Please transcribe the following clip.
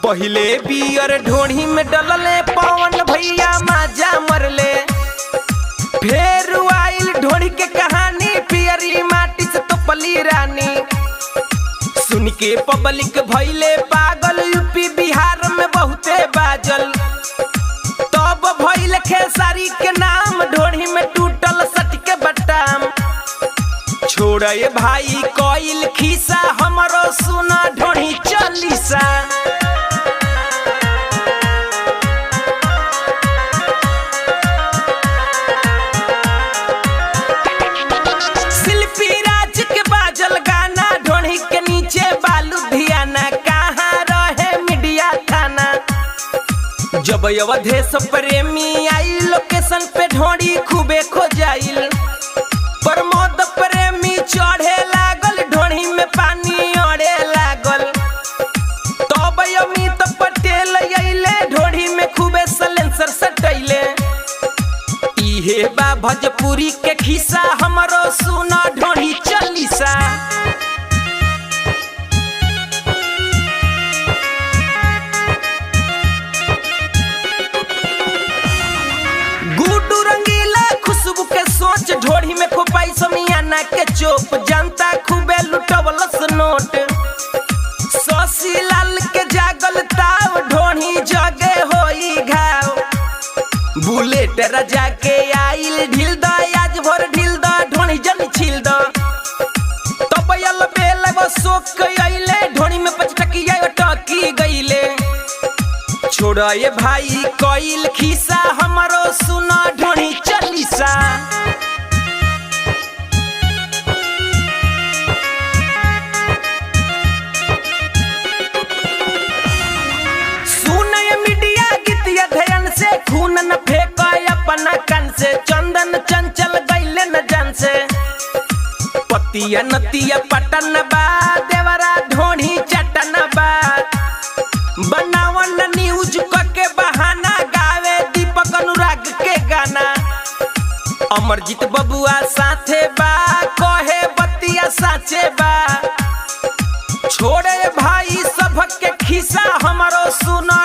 पहिले बियर ढोढ़ी में डलले पवन भैया माजा मरले। फेर आइल ढोढ़ी के कहानी पियरी माटी से तो पली रानी। सुन के पब्लिक भइले पागल यूपी बिहार में बहुते बाजल। तब भइल खेसारी के नाम ढोढ़ी में टूटल सट के बटाम। छोड़े भाई कोइल खीसा हमरो सुना ढोढ़ी चालीसा। शिल्पी राज के बाजल गाना ढोढ़ी के नीचे बालू धियाना। कहाँ रहे मीडिया थाना जब अवधेश प्रेमी आई लोकेशन पे ढोढ़ी खूबे खोजाइल। प्रमोद प्रेमी चढ़े लागल ढोढ़ी में पानी अड़े लागल। तब अमित पटेल अइले ढोढ़ी में खूबे सलेंसर सटैले। इहे बा भोजपुरी के खिस्सा हमरो सुना ढोढ़ी चालीसा। गुड्डू रंगीला खुशबू के सोच ढोढ़ी में खोपाई समियाना के चोप। जनता खूबे लुटवलस नोट। शशि लाल के जागल ताव ढोढ़ी जगे होई घाव। बुलेट राजा के आइल ढील द आज भर ढील द ढोढ़ी जन छील द। तब यल बेल वो सोक आइले ढोढ़ी में पचटकिया टकी गइले। छोड़े भाई कोइल खीसा हमरो सुना ढोढ़ी चालीसा। सुने मीडिया गीतिया ध्यान से खून न फेंको अपना कन से। चंदन चंचल गइले न जान से। पतिया नतिया पटन बा देवरा ढोढ़ी चटन बा। बनावन न्यूज के बहाना गावे दीपक अनुराग के गाना। अमरजीत बबुआ साथे बा कहे बतिया साचे बा। छोड़े भाई सबके खिस्सा हमरो सुना